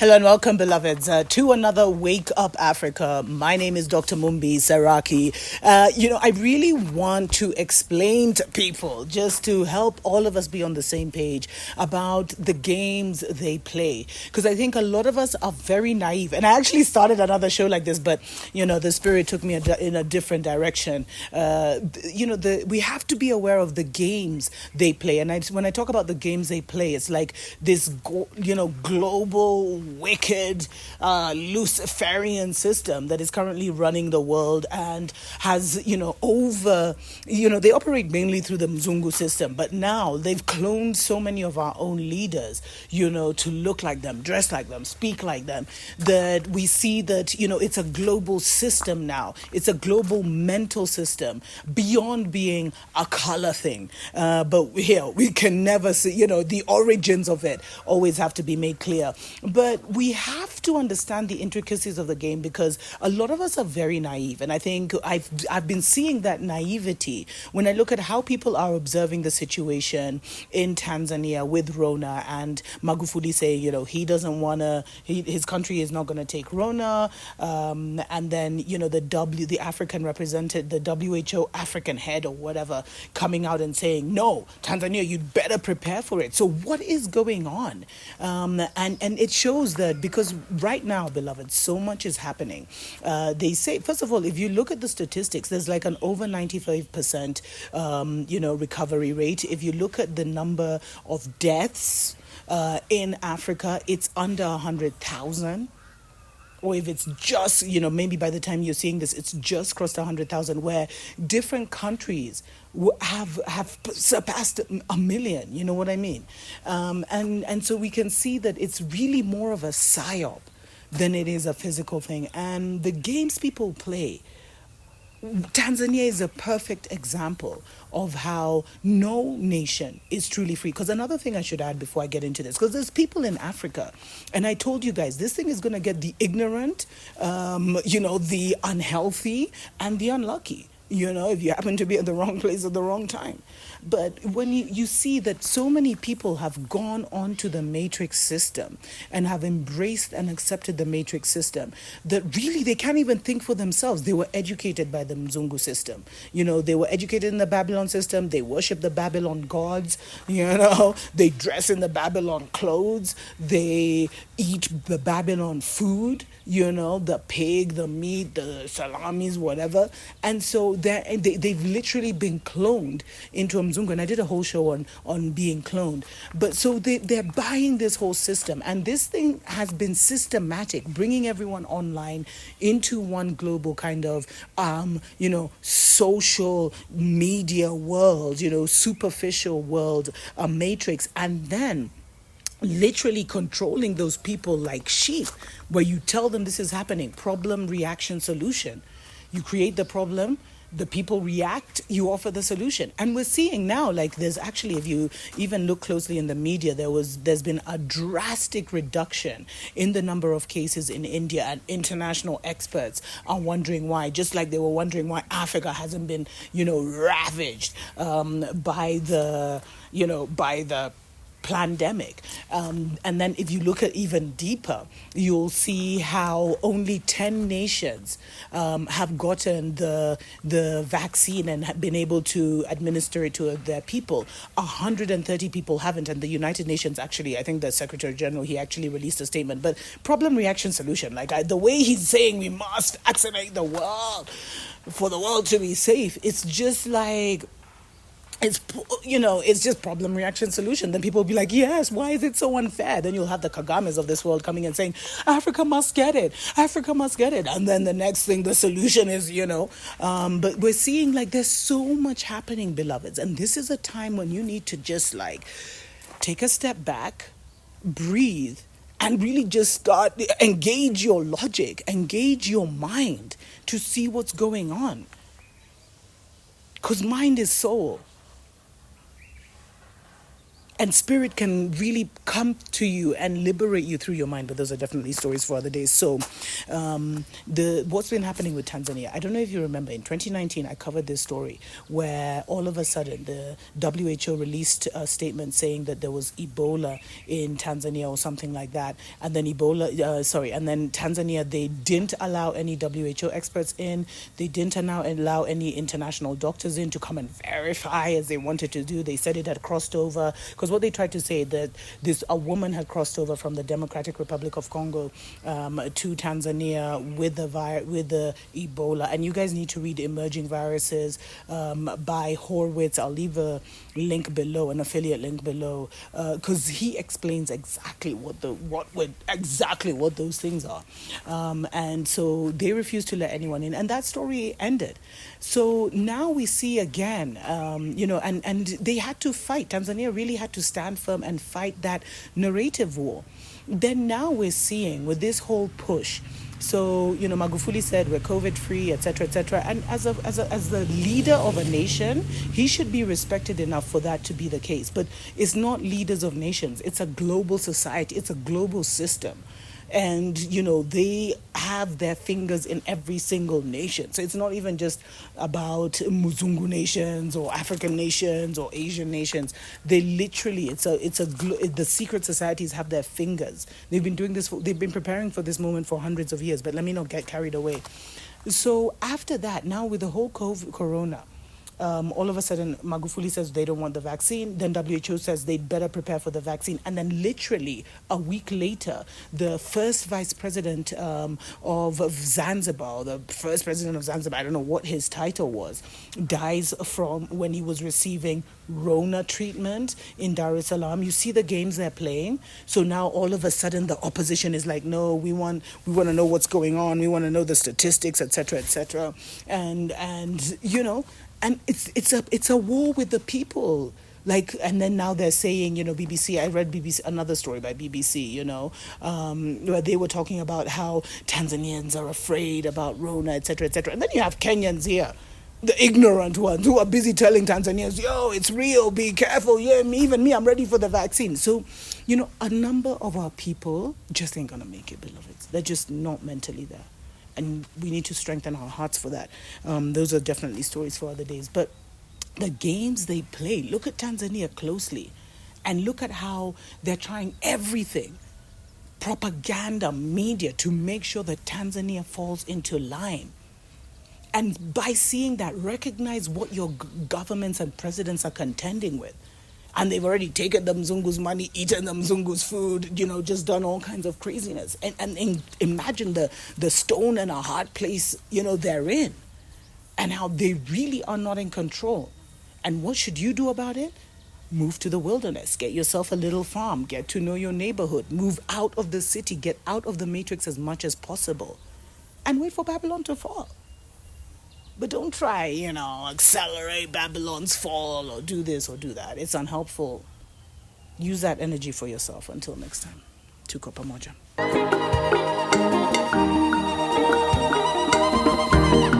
Hello and welcome, beloveds, to another Wake Up Africa. My name is Dr. Mumbi Saraki. I really want to explain to people, just to help all of us be on the same page about the games they play. Because I think a lot of us are very naive. And I actually started another show like this, but, the spirit took me in a different direction. We have to be aware of the games they play. And when I talk about the games they play, it's like this, global wicked Luciferian system that is currently running the world and has they operate mainly through the Mzungu system, but now they've cloned so many of our own leaders to look like them, dress like them, speak like them, that we see that it's a global system now. It's a global mental system beyond being a color thing, but here we can never see the origins of it always have to be made clear. But we have to understand the intricacies of the game, because a lot of us are very naive. And I think I've been seeing that naivety when I look at how people are observing the situation in Tanzania with Rona, and Magufuli saying, he doesn't want to, his country is not going to take Rona. And then, the African represented, the WHO African head or whatever, coming out and saying, no, Tanzania, you'd better prepare for it. So what is going on? And it shows that, because right now, beloved, so much is happening. They say, first of all, if you look at the statistics, there's like an over 95% recovery rate. If you look at the number of deaths in Africa, it's under 100,000. Or if it's just, maybe by the time you're seeing this, it's just crossed 100,000, where different countries have surpassed a million. You know what I mean? And so we can see that it's really more of a psyop than it is a physical thing. And the games people play, Tanzania is a perfect example of how no nation is truly free. Because another thing I should add before I get into this, because there's people in Africa, and I told you guys, this thing is going to get the ignorant, the unhealthy, and the unlucky. If you happen to be at the wrong place at the wrong time. But when you see that so many people have gone onto the matrix system and have embraced and accepted the matrix system, that really they can't even think for themselves. They were educated by the Mzungu system. They were educated in the Babylon system. They worship the Babylon gods. They dress in the Babylon clothes. They eat the Babylon food, the pig, the meat, the salamis, whatever. And so they've literally been cloned into a Mzungu. And I did a whole show on being cloned. But so they're buying this whole system. And this thing has been systematic, bringing everyone online into one global kind of, social media world, superficial world, a matrix. And then literally controlling those people like sheep, where you tell them this is happening, problem, reaction, solution. You create the problem, the people react, you offer the solution. And we're seeing now, like, there's actually, if you even look closely in the media, there's been a drastic reduction in the number of cases in India, and international experts are wondering why, just like they were wondering why Africa hasn't been, ravaged by the pandemic. And then if you look at even deeper, you'll see how only 10 nations have gotten the vaccine and have been able to administer it to their people. 130 people haven't. And the United Nations, actually, I think the Secretary General, he actually released a statement. But problem, reaction, solution, the way he's saying we must vaccinate the world for the world to be safe, it's just like, it's just problem, reaction, solution. Then people will be like, yes, why is it so unfair? Then you'll have the Kagames of this world coming and saying, Africa must get it. Africa must get it. And then the next thing, the solution is, but we're seeing there's so much happening, beloveds. And this is a time when you need to just take a step back, breathe, and really just start, engage your logic, engage your mind to see what's going on. Because mind is soul. And spirit can really come to you and liberate you through your mind. But those are definitely stories for other days. So the what's been happening with Tanzania, I don't know if you remember, in 2019 I covered this story where all of a sudden the WHO released a statement saying that there was Ebola in Tanzania or something like that. And then and then Tanzania, they didn't allow any WHO experts in. They didn't allow any international doctors in to come and verify as they wanted to do. They said it had crossed over, because what they tried to say that a woman had crossed over from the Democratic Republic of Congo to Tanzania with the Ebola. And you guys need to read Emerging Viruses by Horwitz. I'll leave a link below, an affiliate link below, because he explains exactly what those things are. And so they refused to let anyone in, and that story ended. So now we see again, and they had to fight. Tanzania really had to stand firm and fight that narrative war. Then now we're seeing with this whole push. So, Magufuli said we're COVID free, etc., etc. And as the leader of a nation, he should be respected enough for that to be the case. But it's not leaders of nations. It's a global society. It's a global system. And, they have their fingers in every single nation. So it's not even just about Muzungu nations or African nations or Asian nations. They literally, the secret societies have their fingers. They've been doing this, they've been preparing for this moment for hundreds of years, but let me not get carried away. So after that, now with the whole corona, all of a sudden, Magufuli says they don't want the vaccine. Then WHO says they'd better prepare for the vaccine. And then literally a week later, the first vice president of Zanzibar, the first president of Zanzibar, I don't know what his title was, dies from when he was receiving Rona treatment in Dar es Salaam. You see the games they're playing. So now all of a sudden the opposition is like, no, we want to know what's going on. We want to know the statistics, etc., etc. And it's a war with the people. And then now they're saying, BBC, I read another story by BBC, where they were talking about how Tanzanians are afraid about Rona, etc., etc. And then you have Kenyans here, the ignorant ones who are busy telling Tanzanians, yo, it's real, be careful. Yeah, even me, I'm ready for the vaccine. So, a number of our people just ain't gonna make it, beloveds. They're just not mentally there. And we need to strengthen our hearts for that. Those are definitely stories for other days. But the games they play, look at Tanzania closely. And look at how they're trying everything, propaganda, media, to make sure that Tanzania falls into line. And by seeing that, recognize what your governments and presidents are contending with. And they've already taken the Mzungu's money, eaten the Mzungu's food, just done all kinds of craziness. And imagine the stone and a hard place, they're in. And how they really are not in control. And what should you do about it? Move to the wilderness. Get yourself a little farm. Get to know your neighborhood. Move out of the city. Get out of the matrix as much as possible. And wait for Babylon to fall. But don't try, accelerate Babylon's fall or do this or do that. It's unhelpful. Use that energy for yourself. Until next time. Tuko pamoja.